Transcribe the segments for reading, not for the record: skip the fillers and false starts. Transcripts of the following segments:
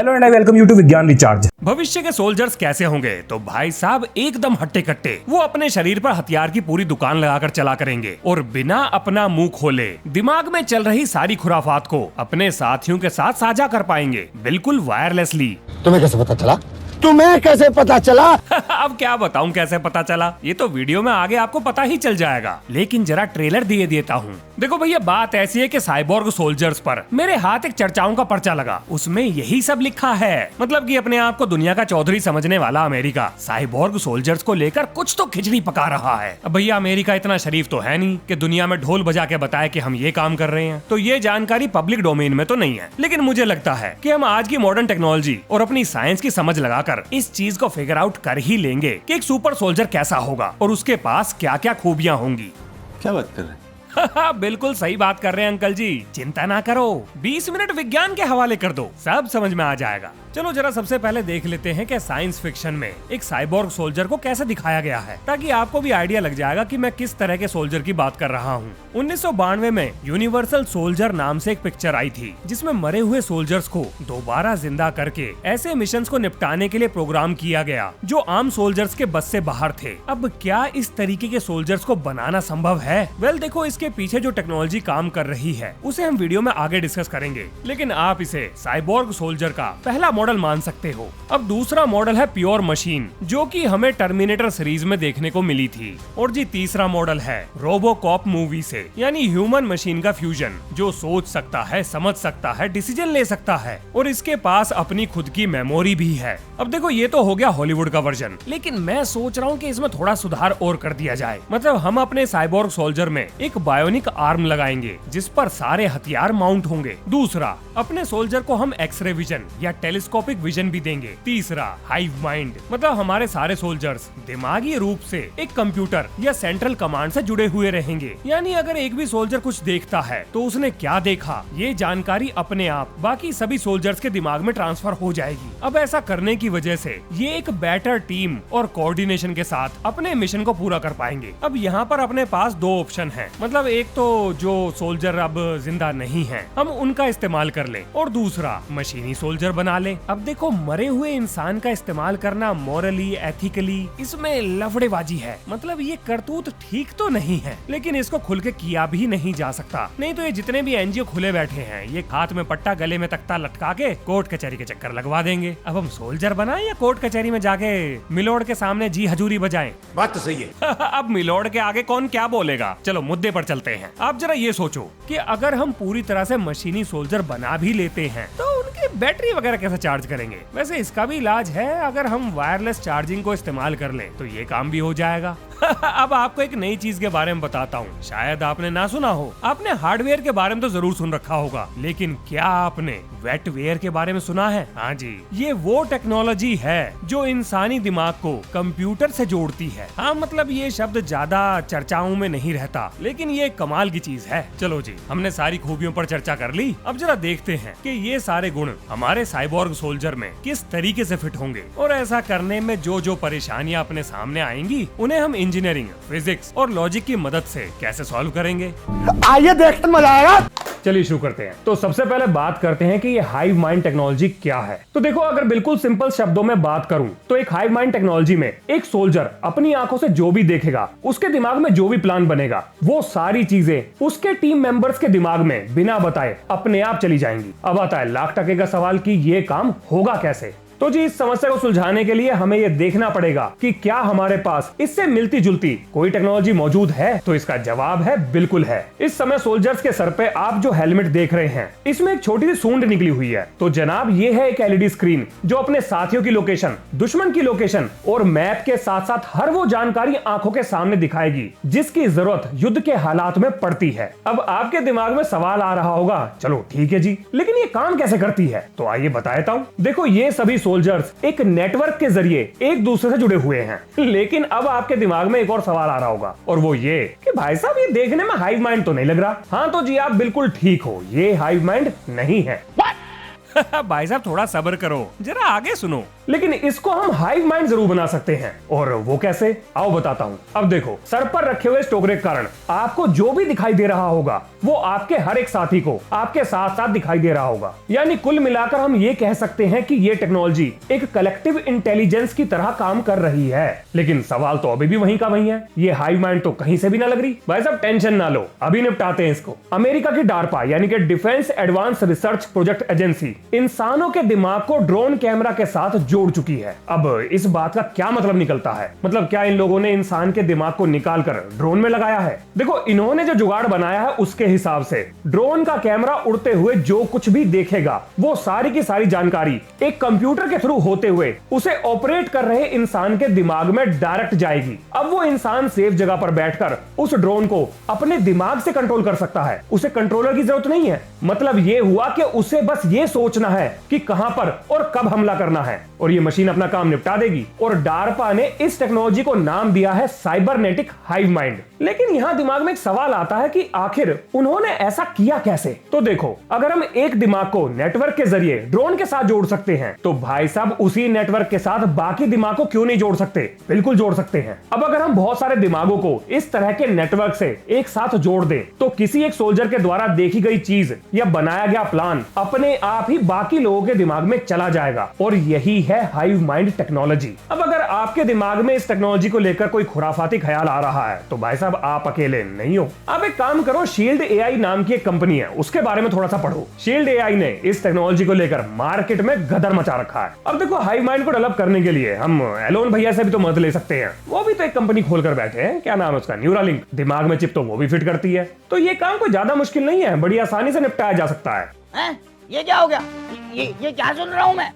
Hello and I welcome you to Vigyan recharge. भविष्य के soldiers कैसे होंगे? तो भाई साहब एकदम हट्टे कट्टे। वो अपने शरीर पर हथियार की पूरी दुकान लगाकर चला करेंगे और बिना अपना मुंह खोले दिमाग में चल रही सारी खुराफात को अपने साथियों के साथ साझा कर पाएंगे, बिल्कुल वायरलेसली। तुम्हें कैसे पता चला? तुम्हें कैसे पता चला? अब क्या बताऊं कैसे पता चला, ये तो वीडियो में आगे आपको पता ही चल जाएगा, लेकिन जरा ट्रेलर दिए देता हूँ। देखो भैया, बात ऐसी है कि साइबोर्ग सोल्जर्स पर मेरे हाथ एक चर्चाओं का पर्चा लगा, उसमें यही सब लिखा है। मतलब कि अपने आप को दुनिया का चौधरी समझने वाला अमेरिका साइबोर्ग सोल्जर्स को लेकर कुछ तो खिचड़ी पका रहा है। अब भैया अमेरिका इतना शरीफ तो है नहीं कि दुनिया में ढोल बजा के बताए कि हम ये काम कर रहे हैं, तो ये जानकारी पब्लिक डोमेन में तो नहीं है। लेकिन मुझे लगता है कि हम आज की मॉडर्न टेक्नोलॉजी और अपनी साइंस की समझ लगाकर इस चीज को फिगर आउट कर ही लेंगे कि एक सुपर सोल्जर कैसा होगा और उसके पास क्या क्या खूबियां होंगी। क्या बात कर रहे हैं? बिल्कुल सही बात कर रहे हैं अंकल जी, चिंता ना करो, 20 मिनट विज्ञान के हवाले कर दो, सब समझ में आ जाएगा। चलो जरा सबसे पहले देख लेते हैं कि साइंस फिक्शन में एक साइबोर्ग सोल्जर को कैसे दिखाया गया है, ताकि आपको भी आइडिया लग जाएगा कि मैं किस तरह के सोल्जर की बात कर रहा हूँ। 1992 में यूनिवर्सल सोल्जर नाम से एक पिक्चर आई थी, जिसमें मरे हुए सोल्जर्स को दोबारा जिंदा करके ऐसे मिशंस को निपटाने के लिए प्रोग्राम किया गया जो आम सोल्जर्स के बस से बाहर थे। अब क्या इस तरीके के सोल्जर्स को बनाना संभव है? वेल देखो, इसके पीछे जो टेक्नोलॉजी काम कर रही है उसे हम वीडियो में आगे डिस्कस करेंगे, लेकिन आप इसे साइबोर्ग सोल्जर का पहला मॉडल मान सकते हो। अब दूसरा मॉडल है प्योर मशीन, जो कि हमें टर्मिनेटर सीरीज में देखने को मिली थी। और जी तीसरा मॉडल है रोबोकॉप मूवी से, यानी ह्यूमन मशीन का फ्यूजन, जो सोच सकता है, समझ सकता है, डिसीजन ले सकता है और इसके पास अपनी खुद की मेमोरी भी है। अब देखो, ये तो हो गया हॉलीवुड का वर्जन, लेकिन मैं सोच रहा हूँ कि इसमें थोड़ा सुधार और कर दिया जाए। मतलब हम अपने साइबोर्ग सोल्जर में एक बायोनिक आर्म लगाएंगे जिस पर सारे हथियार माउंट होंगे। दूसरा, अपने सोल्जर को हम एक्सरे विजन या टेलीस्कोपिक विजन भी देंगे। तीसरा, हाइव माइंड, मतलब हमारे सारे सोल्जर्स दिमागी रूप से एक कंप्यूटर या सेंट्रल कमांड से जुड़े हुए रहेंगे, यानी अगर एक भी सोल्जर कुछ देखता है तो उसने क्या देखा, ये जानकारी अपने आप बाकी सभी सोल्जर्स के दिमाग में ट्रांसफर हो जाएगी। अब ऐसा करने की वजह से ये एक बेटर टीम और कोऑर्डिनेशन के साथ अपने मिशन को पूरा कर पाएंगे। अब यहाँ पर अपने पास दो ऑप्शन है, मतलब एक तो जो सोल्जर अब जिंदा नहीं है हम उनका इस्तेमाल कर ले, और दूसरा मशीनी सोल्जर बना ले। अब देखो, मरे हुए इंसान का इस्तेमाल करना मॉरली, एथिकली इसमें लफड़ेबाजी है, मतलब ये करतूत ठीक तो नहीं है, लेकिन इसको खुल के किया भी नहीं जा सकता। नहीं तो ये जितने भी एनजीओ खुले बैठे हैं, ये हाथ में पट्टा गले में तख्ता लटका के कोर्ट कचहरी के चक्कर लगवा देंगे। अब हम सोल्जर बनाएं या कोर्ट कचहरी में जाके मिलोड के सामने जी हजूरी बजाएं? बात तो सही है। अब मिलोड के आगे कौन क्या बोलेगा। चलो मुद्दे पर चलते हैं। आप जरा ये सोचो कि अगर हम पूरी तरह से मशीनी सोल्जर बना भी लेते हैं तो उनकी बैटरी वगैरह कैसे चार्ज करेंगे? वैसे इसका भी इलाज है, अगर हम वायरलेस चार्जिंग को इस्तेमाल कर लें तो ये काम भी हो जाएगा। अब आपको एक नई चीज के बारे में बताता हूँ, शायद आपने ना सुना हो। आपने हार्डवेयर के बारे में तो जरूर सुन रखा होगा, लेकिन क्या आपने वेटवेयर के बारे में सुना है? हाँ जी, ये वो टेक्नोलॉजी है जो इंसानी दिमाग को कंप्यूटर से जोड़ती है। हाँ मतलब ये शब्द ज्यादा चर्चाओं में नहीं रहता, लेकिन ये कमाल की चीज है। चलो जी, हमने सारी खूबियों पर चर्चा कर ली, अब जरा देखते हैं कि ये सारे गुण हमारे साइबोर्ग सोल्जर में किस तरीके से फिट होंगे, और ऐसा करने में जो जो परेशानियां अपने सामने आएंगी उन्हें हम इंजीनियरिंग, फिजिक्स और लॉजिक की मदद से कैसे सॉल्व करेंगे। आइए देखते मजा आएगा। चलिए शुरू करते हैं। तो सबसे पहले बात करते हैं कि ये हाइव माइंड टेक्नोलॉजी क्या है। तो देखो, अगर बिल्कुल सिंपल शब्दों में बात करूं तो एक हाइव माइंड टेक्नोलॉजी में एक सोल्जर अपनी आंखों से जो भी देखेगा, उसके दिमाग में जो भी प्लान बनेगा, वो सारी चीजें उसके टीम मेंबर्स के दिमाग में बिना बताए अपने आप चली जाएंगी। अब आता है लाख टके का सवाल कि ये काम होगा कैसे। तो जी, इस समस्या को सुलझाने के लिए हमें यह देखना पड़ेगा कि क्या हमारे पास इससे मिलती जुलती कोई टेक्नोलॉजी मौजूद है। तो इसका जवाब है बिल्कुल है। इस समय सोल्जर्स के सर पे आप जो हेलमेट देख रहे हैं, इसमें एक छोटी सी सूंड निकली हुई है। तो जनाब, ये है एक एलईडी स्क्रीन जो अपने साथियों की लोकेशन, दुश्मन की लोकेशन और मैप के साथ साथ हर वो जानकारी आंखों के सामने दिखाएगी जिसकी जरूरत युद्ध के हालात में पड़ती है। अब आपके दिमाग में सवाल आ रहा होगा, चलो ठीक है जी, लेकिन ये काम कैसे करती है? तो आइए बताता हूँ। देखो, ये सभी सोल्जर्स एक नेटवर्क के जरिए एक दूसरे से जुड़े हुए हैं, लेकिन अब आपके दिमाग में एक और सवाल आ रहा होगा, और वो ये कि भाई साहब, ये देखने में हाइव माइंड तो नहीं लग रहा। हाँ तो जी, आप बिल्कुल ठीक हो, ये हाइव माइंड नहीं है। भाई साहब थोड़ा सब्र करो, जरा आगे सुनो। लेकिन इसको हम हाइव माइंड जरूर बना सकते हैं, और वो कैसे, आओ बताता हूँ। अब देखो, सर पर रखे हुए स्टोकरे के कारण आपको जो भी दिखाई दे रहा होगा वो आपके हर एक साथी को आपके साथ साथ दिखाई दे रहा होगा। यानी कुल मिलाकर हम ये कह सकते हैं कि ये टेक्नोलॉजी एक कलेक्टिव इंटेलिजेंस की तरह काम कर रही है। लेकिन सवाल तो अभी भी वहीं का वहीं है, ये हाइव माइंड तो कहीं से भी ना लग रही। भाई साहब टेंशन ना लो, अभी निपटाते हैं इसको। अमेरिका की डार्पा यानी कि defence advance research project agency इंसानों के दिमाग को ड्रोन कैमरा के साथ जोड़ चुकी है। अब इस बात का क्या मतलब निकलता है, मतलब क्या इन लोगों ने इंसान के दिमाग को निकाल कर ड्रोन में लगाया है? देखो, इन्होंने जो जुगाड़ बनाया है उसके हिसाब से ड्रोन का कैमरा उड़ते हुए जो कुछ भी देखेगा वो सारी की सारी जानकारी एक कंप्यूटर के थ्रू होते हुए उसे ऑपरेट कर रहे इंसान के दिमाग में डायरेक्ट जाएगी। अब वो इंसान सेफ जगह पर बैठकर उस ड्रोन को अपने दिमाग से कंट्रोल कर सकता है, उसे कंट्रोलर की जरूरत नहीं है। मतलब ये हुआ कि उसे बस ये सोचना है कि कहां पर और कब हमला करना है, और ये मशीन अपना काम निपटा देगी। और डार्पा ने इस टेक्नोलॉजी को नाम दिया है साइबरनेटिक हाइव माइंड। लेकिन यहां दिमाग में एक सवाल आता है कि आखिर उन्होंने ऐसा किया कैसे? तो देखो, अगर हम एक दिमाग को नेटवर्क के जरिए ड्रोन के साथ जोड़ सकते हैं तो भाई साहब उसी नेटवर्क के साथ बाकी दिमाग को क्यों नहीं जोड़ सकते? बिल्कुल जोड़ सकते हैं। अब अगर हम बहुत सारे दिमागों को इस तरह के नेटवर्क से एक साथ जोड़ दें तो किसी एक सोल्जर के द्वारा देखी गई चीज या बनाया गया प्लान अपने आप ही बाकी लोगों के दिमाग में चला जाएगा, और यही है हाइव माइंड टेक्नोलॉजी। अब अगर आपके दिमाग में इस टेक्नोलॉजी को लेकर कोई खुराफाती ख्याल आ रहा है तो भाई साहब आप अकेले नहीं हो। आप एक काम करो, शील्ड एआई नाम की एक कंपनी है, उसके बारे में थोड़ा सा पढ़ो। शील्ड एआई ने इस टेक्नोलॉजी को लेकर मार्केट में गदर मचा रखा है। अब देखो, हाइव माइंड को डेवलप करने के लिए हम एलोन भैया से भी तो मदद ले सकते हैं, वो भी तो एक कंपनी खोलकर बैठे हैं, क्या नाम है उसका, न्यूरालिंक। दिमाग में चिप तो वो भी फिट करती है, तो ये काम कोई ज्यादा मुश्किल नहीं है, बड़ी आसानी से निपटाया जा सकता है। ये क्या हो गया? ये क्या सुन रहा हूँ मैं?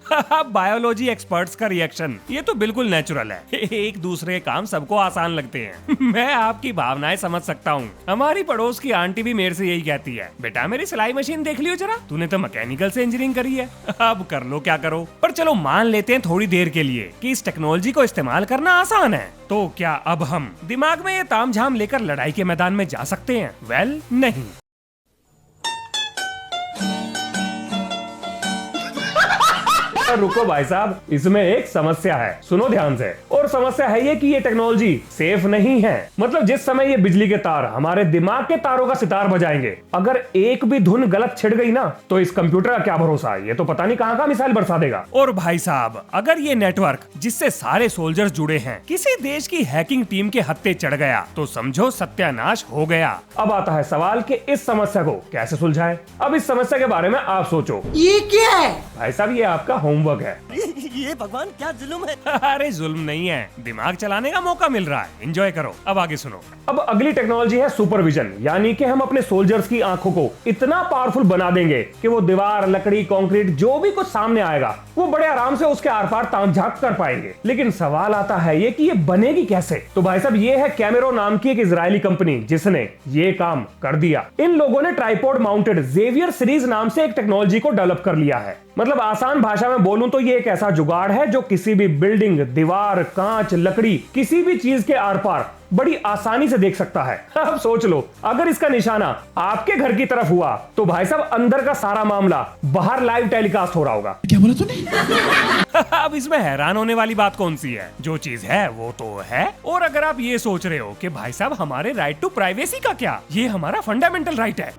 बायोलॉजी एक्सपर्ट्स का रिएक्शन, ये तो बिल्कुल नेचुरल है। एक दूसरे के काम सबको आसान लगते हैं। मैं आपकी भावनाएं समझ सकता हूँ। हमारी पड़ोस की आंटी भी मेरे से यही कहती है, बेटा मेरी सिलाई मशीन देख लियो जरा, तूने तो मैकेनिकल से इंजीनियरिंग करी है, अब कर लो क्या करो। पर चलो मान लेते हैं थोड़ी देर के लिए कि इस टेक्नोलॉजी को इस्तेमाल करना आसान है, तो क्या अब हम दिमाग में ये तामझाम लेकर लड़ाई के मैदान में जा सकते हैं? वेल, नहीं। रुको भाई साहब, इसमें एक समस्या है, सुनो ध्यान से। और समस्या है ये कि ये टेक्नोलॉजी सेफ नहीं है। मतलब जिस समय ये बिजली के तार हमारे दिमाग के तारों का सितार बजाएंगे, अगर एक भी धुन गलत छिड़ गई ना तो इस कंप्यूटर का क्या भरोसा, ये तो पता नहीं कहां का मिसाइल बरसा देगा। और भाई साहब, अगर ये नेटवर्क जिससे सारे सोल्जर्स जुड़े हैं किसी देश की हैकिंग टीम के हत्थे चढ़ गया तो समझो सत्यानाश हो गया। अब आता है सवाल कि इस समस्या को कैसे सुलझाएं। अब इस समस्या के बारे में आप सोचो। ये क्या है? भाई साहब ये आपका होमवर्क है। ये भगवान क्या जुल्म है। अरे जुल्म नहीं है, दिमाग चलाने का मौका मिल रहा है, एंजॉय करो। अब आगे सुनो। अब अगली टेक्नोलॉजी है सुपरविजन, यानी कि हम अपने सोल्जर्स की आंखों को इतना पावरफुल बना देंगे कि वो दीवार, लकड़ी, कंक्रीट जो भी कुछ सामने आएगा वो बड़े आराम से उसके आर पार ताक झांक कर पाएंगे। लेकिन सवाल आता है ये कि ये बनेगी कैसे? तो भाई साहब ये है कैमेरो नाम की एक इजरायली कंपनी जिसने ये काम कर दिया। इन लोगों ने ट्राइपॉड माउंटेड जेवियर सीरीज नाम से एक टेक्नोलॉजी को डेवलप कर लिया है। मतलब आसान भाषा में बोलूं तो ये एक ऐसा जुगाड़ है जो किसी भी बिल्डिंग, दीवार, कांच, लकड़ी, किसी भी चीज के आर पार बड़ी आसानी से देख सकता है। अब सोच लो, अगर इसका निशाना आपके घर की तरफ हुआ तो भाई साहब अंदर का सारा मामला बाहर लाइव टेलीकास्ट हो रहा होगा। क्या बोला तूने? अब इसमें हैरान होने वाली बात कौन सी है? जो चीज है वो तो है। और अगर आप ये सोच रहे हो कि भाई साहब हमारे राइट टू प्राइवेसी का क्या, ये हमारा फंडामेंटल राइट है।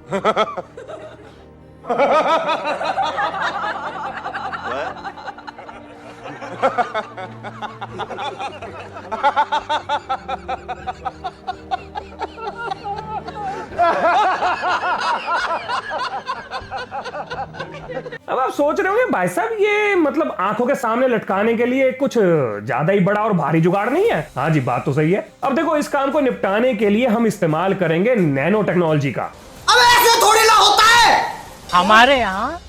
अब आप सोच रहे होंगे भाई साहब ये मतलब आंखों के सामने लटकाने के लिए कुछ ज्यादा ही बड़ा और भारी जुगाड़ नहीं है? हाँ जी, बात तो सही है। अब देखो, इस काम को निपटाने के लिए हम इस्तेमाल करेंगे नैनो टेक्नोलॉजी का। अब ऐसे थोड़ी ना होता है, हमारे यहाँ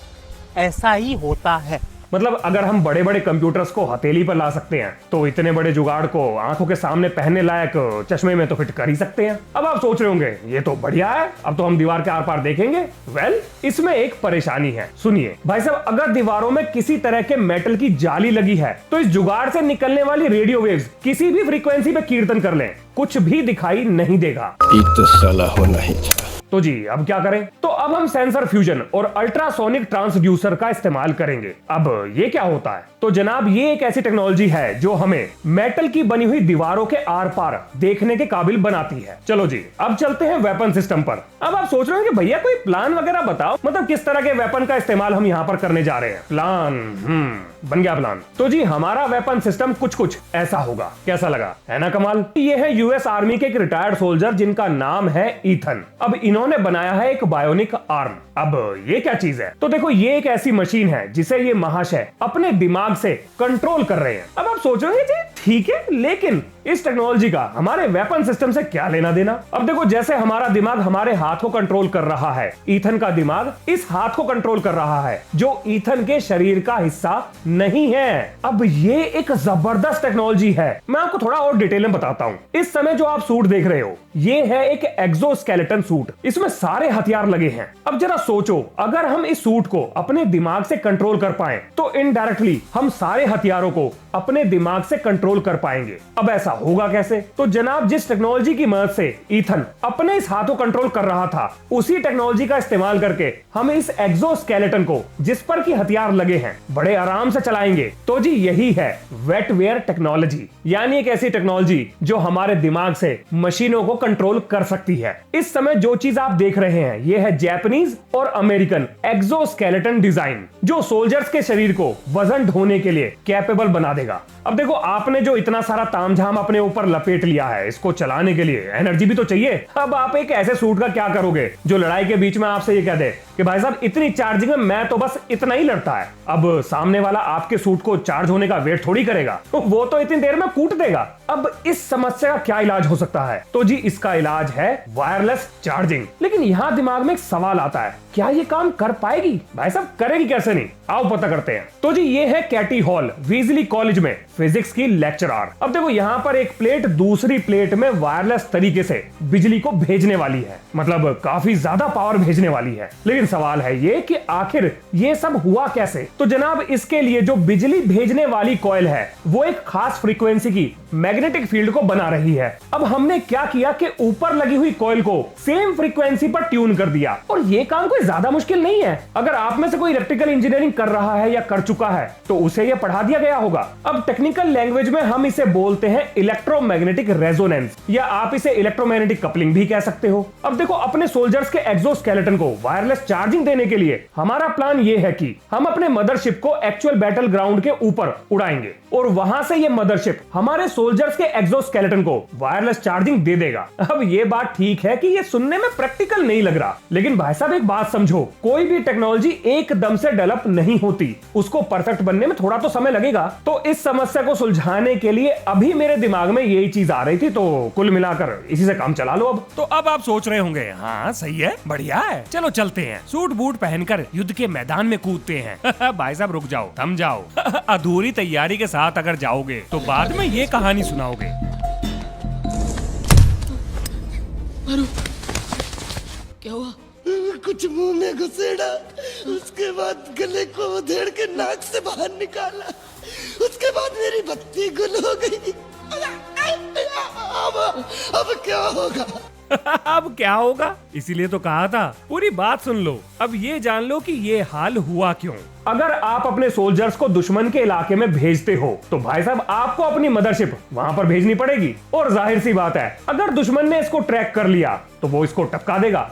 ऐसा ही होता है। मतलब अगर हम बड़े बड़े कंप्यूटर्स को हथेली पर ला सकते हैं तो इतने बड़े जुगाड़ को आंखों के सामने पहनने लायक चश्मे में तो फिट कर ही सकते हैं। अब आप सोच रहे होंगे ये तो बढ़िया है, अब तो हम दीवार के आर पार देखेंगे। वेल, इसमें एक परेशानी है, सुनिए भाई साहब। अगर दीवारों में किसी तरह के मेटल की जाली लगी है तो इस जुगाड़ से निकलने वाली रेडियो वेव्स किसी भी फ्रीक्वेंसी पे कीर्तन कर लें, कुछ भी दिखाई नहीं देगा। तो साला होना ही चाहिए। तो जी अब क्या करें? तो अब हम सेंसर फ्यूजन और अल्ट्रासोनिक ट्रांसड्यूसर का इस्तेमाल करेंगे। अब ये क्या होता है? तो जनाब ये एक ऐसी टेक्नोलॉजी है जो हमें मेटल की बनी हुई दीवारों के आर पार देखने के काबिल बनाती है। चलो जी अब चलते हैं वेपन सिस्टम पर। अब आप सोच रहे हो कि भैया कोई प्लान वगैरह बताओ, मतलब किस तरह के वेपन का इस्तेमाल हम यहाँ पर करने जा रहे हैं। प्लान बन गया प्लान। तो जी हमारा वेपन सिस्टम कुछ ऐसा होगा। कैसा लगा, है ना कमाल? ये है यूएस आर्मी के एक रिटायर्ड सोल्जर जिनका नाम है ईथन। अब इन्होंने बनाया है एक बायोनिक आर्म। अब ये क्या चीज है? तो देखो ये एक ऐसी मशीन है जिसे ये महाशय अपने दिमाग से कंट्रोल कर रहे हैं। अब आप सोचोगे जी ठीक है, लेकिन इस टेक्नोलॉजी का हमारे वेपन सिस्टम से क्या लेना देना? अब देखो जैसे हमारा दिमाग हमारे हाथ को कंट्रोल कर रहा है, ईथन का दिमाग इस हाथ को कंट्रोल कर रहा है जो ईथन के शरीर का हिस्सा नहीं है। अब ये एक जबरदस्त टेक्नोलॉजी है। मैं आपको थोड़ा और डिटेल में बताता हूँ। इस समय जो आप सूट देख रहे हो ये है एक एक्सोस्केलेटन सूट। इसमें सारे हथियार लगे हैं। अब जरा सोचो अगर हम इस सूट को अपने दिमाग से कंट्रोल कर पाए तो इनडायरेक्टली हम सारे हथियारों को अपने दिमाग से कंट्रोल कर पाएंगे। अब ऐसा होगा कैसे? तो जनाब जिस टेक्नोलॉजी की मदद से ईथन अपने इस हाथ को कंट्रोल कर रहा था उसी टेक्नोलॉजी का इस्तेमाल करके हम इस एक्सोस्केलेटन को जिस पर की हथियार लगे हैं बड़े आराम से चलाएंगे। तो जी यही है वेटवेयर टेक्नोलॉजी, यानी एक ऐसी टेक्नोलॉजी जो हमारे दिमाग से मशीनों को कंट्रोल कर सकती है। इस समय जो चीज आप देख रहे हैं ये है जापानीज और अमेरिकन एक्सोस्केलेटन डिजाइन जो सोल्जर्स के शरीर को वजन ढोने के लिए कैपेबल बना देगा। अब देखो आपने जो इतना सारा तामझाम अपने ऊपर लपेट लिया है, इसको चलाने के लिए एनर्जी भी तो चाहिए। अब आप एक ऐसे सूट का क्या करोगे जो लड़ाई के बीच में आपसे ये कह दे कि भाई साहब इतनी चार्जिंग में मैं तो बस इतना ही लड़ता है। अब सामने वाला आपके सूट को चार्ज होने का वेट थोड़ी करेगा, तो वो तो इतनी देर में कूट देगा। अब इस समस्या का क्या इलाज हो सकता है? तो जी इसका इलाज है वायरलेस चार्जिंग। लेकिन यहाँ दिमाग में एक सवाल आता है, क्या ये काम कर पाएगी? भाई साहब करेगी कैसे नहीं? आओ पता करते हैं। तो जी ये है कैटी हॉल, वीजली कॉलेज में फिजिक्स की लेक्चरर। अब देखो यहाँ पर एक प्लेट दूसरी प्लेट में वायरलेस तरीके से बिजली को भेजने वाली है, मतलब काफी ज्यादा पावर भेजने वाली है। लेकिन सवाल है ये कि आखिर ये सब हुआ कैसे? तो जनाब इसके लिए जो बिजली भेजने वाली कॉइल है वो एक खास फ्रीक्वेंसी की मैग्नेटिक फील्ड को बना रही है। अब हमने क्या किया कि ऊपर लगी हुई कॉइल को सेम फ्रीक्वेंसी पर ट्यून कर दिया, और ये काम कोई ज्यादा मुश्किल नहीं है। अगर आप में से कोई इलेक्ट्रिकल इंजीनियरिंग कर रहा है या कर चुका है तो उसे ये पढ़ा दिया गया होगा। अब टेक्निकल लैंग्वेज में हम इसे बोलते हैं इलेक्ट्रोमैग्नेटिक रेजोनेंस, या आप इसे इलेक्ट्रोमैग्नेटिक कपलिंग भी कह सकते हो। अब देखो अपने सोल्जर्स के एक्सोस्केलेटन को वायरलेस चार्जिंग देने के लिए हमारा प्लान ये है कि हम अपने मदरशिप को एक्चुअल बैटल ग्राउंड के ऊपर उड़ाएंगे और वहां से ये मदरशिप हमारे सोल्जर्स के एक्सोस्केलेटन को वायरलेस चार्जिंग दे देगा। अब ये बात ठीक है कि ये सुनने में प्रैक्टिकल नहीं लग रहा, लेकिन भाई साहब एक बात समझो, कोई भी टेक्नोलॉजी एकदम से डेवलप नहीं होती, उसको परफेक्ट बनने में थोड़ा तो समय लगेगा। तो इस समस्या को सुलझाने के लिए अभी मेरे दिमाग में यही चीज आ रही थी, तो कुल मिलाकर इसी से काम चला लो। अब तो अब आप सोच रहे होंगे हाँ सही है, बढ़िया है, चलो चलते हैं, सूट बूट पहनकर युद्ध के मैदान में कूदते हैं। भाई साहब रुक जाओ, थम जाओ। अधूरी तैयारी के साथ अगर जाओगे तो बाद में ये कहानी सुनाओगे। क्या हुआ? कुछ मुंह में घुसेड़ा, उसके बाद गले को उधेड़ के नाक से बाहर निकाला, उसके बाद मेरी बत्ती गुल हो गई। अब क्या होगा? अब क्या होगा? इसीलिए तो कहा था पूरी बात सुन लो। अब ये जान लो कि ये हाल हुआ क्यों। अगर आप अपने सोल्जर्स को दुश्मन के इलाके में भेजते हो तो भाई साहब आपको अपनी मदरशिप वहां पर भेजनी पड़ेगी, और जाहिर सी बात है अगर दुश्मन ने इसको ट्रैक कर लिया तो वो इसको टपका देगा।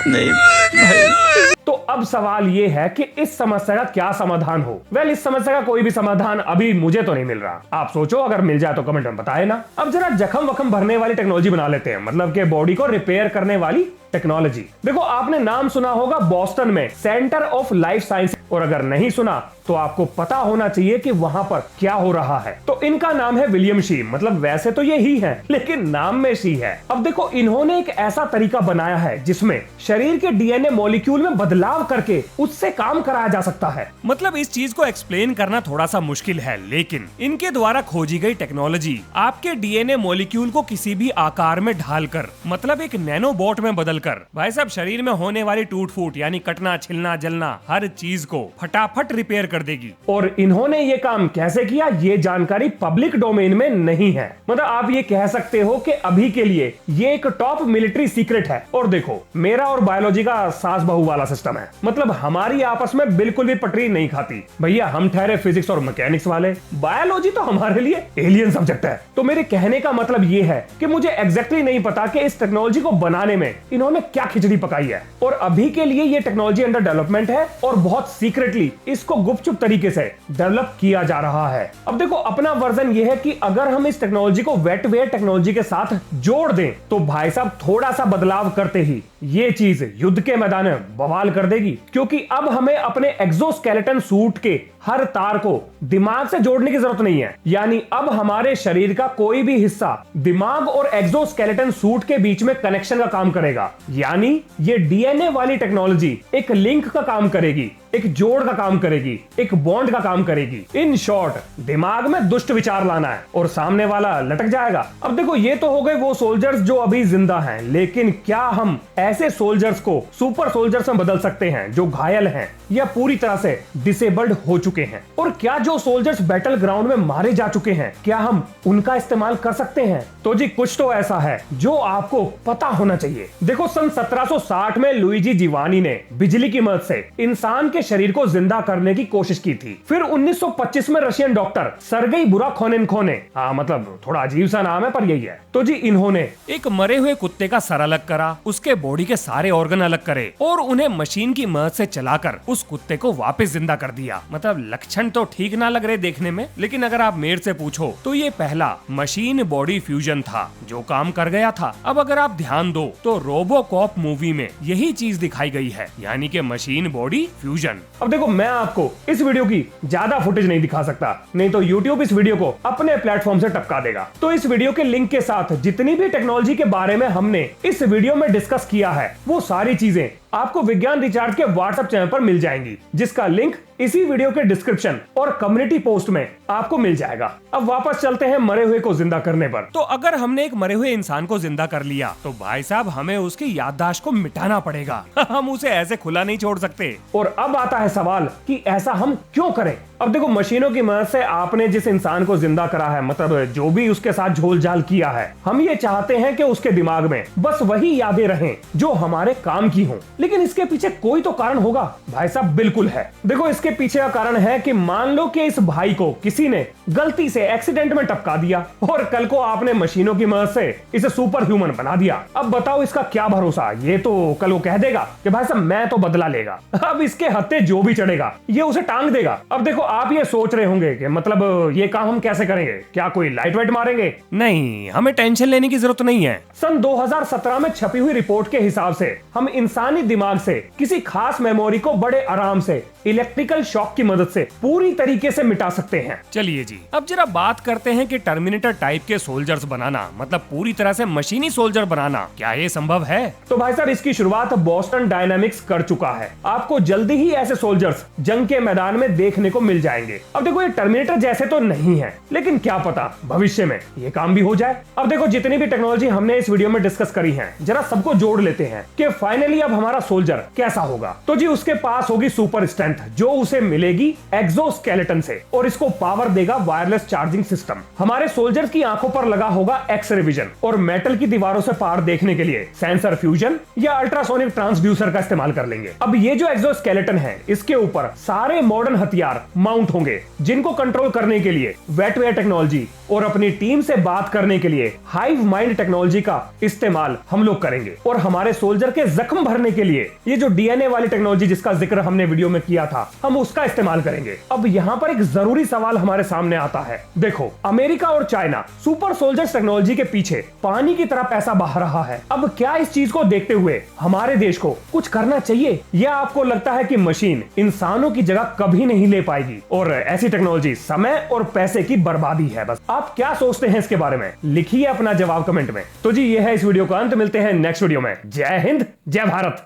नहीं भाई। तो अब सवाल ये है कि इस समस्या का क्या समाधान हो। वेल इस समस्या का कोई भी समाधान अभी मुझे तो नहीं मिल रहा। आप सोचो, अगर मिल जाए तो कमेंट में बताए ना। अब जरा जख्म वखम भरने वाली टेक्नोलॉजी बना लेते हैं, मतलब कि बॉडी को रिपेयर करने वाली टेक्नोलॉजी। देखो आपने नाम सुना होगा बॉस्टन में सेंटर ऑफ लाइफ साइंस, और अगर नहीं सुना तो आपको पता होना चाहिए कि वहां पर क्या हो रहा है। तो इनका नाम है विलियम शी, मतलब वैसे तो ये ही है लेकिन नाम में शी है। अब देखो इन्होंने एक ऐसा तरीका बनाया है जिसमें शरीर के डीएनए मॉलिक्यूल में बदलाव करके उससे काम कराया जा सकता है। मतलब इस चीज को एक्सप्लेन करना थोड़ा सा मुश्किल है, लेकिन इनके द्वारा खोजी गई टेक्नोलॉजी आपके डीएनए मॉलिक्यूल को किसी भी आकार में ढालकर, मतलब एक नैनोबॉट में बदलकर कर भाई साहब शरीर में होने वाली टूट फूट यानी कटना छिलना जलना हर चीज को फटाफट रिपेयर कर देगी। और इन्होंने ये काम कैसे किया ये जानकारी पब्लिक डोमेन में नहीं है, मतलब आप ये कह सकते हो कि अभी के लिए ये एक टॉप मिलिट्री सीक्रेट है। और देखो मेरा और बायोलॉजी का सास बहू वाला सिस्टम है, मतलब हमारी आपस में बिल्कुल भी पटरी नहीं खाती। भैया हम ठहरे फिजिक्स और मैकेनिक्स वाले, बायोलॉजी तो हमारे लिए एलियन सब्जेक्ट है। तो मेरे कहने का मतलब ये है कि मुझे एग्जैक्टली नहीं पता कि इस टेक्नोलॉजी को बनाने में इन्होंने क्या खिचड़ी पकाई है। और अभी के लिए ये टेक्नोलॉजी अंडर डेवलपमेंट है और बहुत सीक्रेटली इसको गुपचुप तरीके से डेवलप किया जा रहा है। अब देखो अपना वर्जन ये है कि अगर हम इस टेक्नोलॉजी को वेटवेयर टेक्नोलॉजी के साथ जोड़ दें तो भाई साहब थोड़ा सा बदलाव करते ही ये चीज युद्ध के मैदान में बवाल कर देगी, क्योंकि अब हमें अपने एक्सोस्केलेटन सूट के हर तार को दिमाग से जोड़ने की जरूरत नहीं है। यानी अब हमारे शरीर का कोई भी हिस्सा दिमाग और एक्सोस्केलेटन सूट के बीच में कनेक्शन का काम करेगा। यानी ये डीएनए वाली टेक्नोलॉजी एक लिंक का काम करेगी, एक जोड़ का काम करेगी, एक बॉन्ड का काम करेगी। इन शॉर्ट दिमाग में दुष्ट विचार लाना है और सामने वाला लटक जाएगा। अब देखो ये तो हो गए वो सोल्जर्स जो अभी जिंदा हैं, लेकिन क्या हम ऐसे सोल्जर्स को सुपर सोल्जर्स में बदल सकते हैं जो घायल हैं या पूरी तरह से डिसेबल्ड हो चुके हैं? और क्या जो सोल्जर्स बैटल ग्राउंड में मारे जा चुके हैं क्या हम उनका इस्तेमाल कर सकते हैं? तो जी कुछ तो ऐसा है जो आपको पता होना चाहिए। देखो सन 1760 में लुइजी जीवानी ने बिजली की मदद से इंसान के शरीर को जिंदा करने की कोशिश की थी। फिर 1925 में रशियन डॉक्टर सर्गेई बुराखोनेन्को ने, मतलब थोड़ा अजीब सा नाम है पर यही है, तो जी इन्होंने एक मरे हुए कुत्ते का सर अलग करा, उसके बॉडी के सारे ऑर्गन अलग करे और उन्हें मशीन की मदद से चलाकर उस कुत्ते को वापस जिंदा कर दिया। मतलब लक्षण तो ठीक ना लग रहे देखने में, लेकिन अगर आप मेरे से पूछो तो ये पहला मशीन बॉडी फ्यूजन था जो काम कर गया था। अब अगर आप ध्यान दो तो रोबोकॉप मूवी में यही चीज दिखाई गई है, यानी कि मशीन बॉडी फ्यूजन। अब देखो मैं आपको इस वीडियो की ज्यादा फुटेज नहीं दिखा सकता, नहीं तो YouTube इस वीडियो को अपने प्लेटफॉर्म से टपका देगा। तो इस वीडियो के लिंक के साथ जितनी भी टेक्नोलॉजी के बारे में हमने इस वीडियो में डिस्कस किया है वो सारी चीजें आपको विज्ञान रिचार्ज के व्हाट्सएप चैनल पर मिल जाएंगी, जिसका लिंक इसी वीडियो के डिस्क्रिप्शन और कम्युनिटी पोस्ट में आपको मिल जाएगा। अब वापस चलते हैं मरे हुए को जिंदा करने पर। तो अगर हमने एक मरे हुए इंसान को जिंदा कर लिया तो भाई साहब हमें उसकी याददाश्त को मिटाना पड़ेगा। हम उसे ऐसे खुला नहीं छोड़ सकते। और अब आता है सवाल कि ऐसा हम क्यों करें? अब देखो मशीनों की मदद से आपने जिस इंसान को जिंदा करा है, मतलब जो भी उसके साथ झोल झाल किया है, हम ये चाहते हैं कि उसके दिमाग में बस वही यादें रहें जो हमारे काम की हों। लेकिन इसके पीछे कोई तो कारण होगा भाई साहब। बिल्कुल है। देखो इसके पीछे का कारण है कि मान लो कि इस भाई को किसी ने गलती से एक्सीडेंट में टपका दिया और कल को आपने मशीनों की मदद से इसे सुपर ह्यूमन बना दिया। अब बताओ इसका क्या भरोसा? ये तो कल वो कह देगा कि भाई साहब मैं तो बदला लेगा। अब इसके हत्थे जो भी चढ़ेगा ये उसे टांग देगा। अब देखो आप ये सोच रहे होंगे कि मतलब ये काम हम कैसे करेंगे? क्या कोई लाइट वेट मारेंगे? नहीं, हमें टेंशन लेने की जरूरत नहीं है। सन 2017 में छपी हुई रिपोर्ट के हिसाब से हम इंसानी दिमाग से किसी खास मेमोरी को बड़े आराम से इलेक्ट्रिकल शॉक की मदद से पूरी तरीके से मिटा सकते हैं। चलिए जी अब जरा बात करते हैं कि टर्मिनेटर टाइप के सोल्जर्स बनाना, मतलब पूरी तरह से मशीनी सोल्जर बनाना, क्या ये संभव है? तो भाई साहब इसकी शुरुआत बोस्टन डायनामिक्स कर चुका है। आपको जल्दी ही ऐसे सोल्जर्स जंग के मैदान में देखने को मिल जाएंगे। अब देखो ये टर्मिनेटर जैसे तो नहीं है, लेकिन क्या पता भविष्य में ये काम भी हो जाए। अब देखो जितनी भी टेक्नोलॉजी हमने इस वीडियो में डिस्कस करी है, जरा सबको जोड़ लेते हैं कि फाइनली अब हमारा सोल्जर कैसा होगा। तो जी उसके पास होगी सुपर स्ट्रेंथ जो उसे मिलेगी एक्सोस्केलेटन से, और इसको पावर देगा वायरलेस चार्जिंग सिस्टम। हमारे सोल्जर्स की आंखों पर लगा होगा एक्सरे विजन और मेटल की दीवारों से पार देखने के लिए सेंसर फ्यूजन या अल्ट्रासोनिक ट्रांसड्यूसर का इस्तेमाल कर लेंगे। अब ये जो एक्सोस्केलेटन है इसके ऊपर सारे मॉडर्न हथियार माउंट होंगे, जिनको कंट्रोल करने के लिए वेटवेयर टेक्नोलॉजी और अपनी टीम से बात करने के लिए हाइव माइंड टेक्नोलॉजी का इस्तेमाल हम लोग करेंगे। और हमारे सोल्जर के जख्म भरने के लिए ये जो डीएनए वाली टेक्नोलॉजी जिसका जिक्र हमने वीडियो में किया था, हम उसका इस्तेमाल करेंगे। अब यहाँ पर एक जरूरी सवाल हमारे सामने आता है। देखो अमेरिका और चाइना सुपर सोल्जर्स टेक्नोलॉजी के पीछे पानी की तरह पैसा बहा रहा है। अब क्या इस चीज को देखते हुए हमारे देश को कुछ करना चाहिए, या आपको लगता है कि मशीन इंसानों की जगह कभी नहीं ले पाएगी और ऐसी टेक्नोलॉजी समय और पैसे की बर्बादी है? बस आप क्या सोचते हैं इसके बारे में? लिखिए अपना जवाब कमेंट में। तो जी ये है इस वीडियो का अंत। मिलते हैं नेक्स्ट वीडियो में। जय हिंद, जय भारत।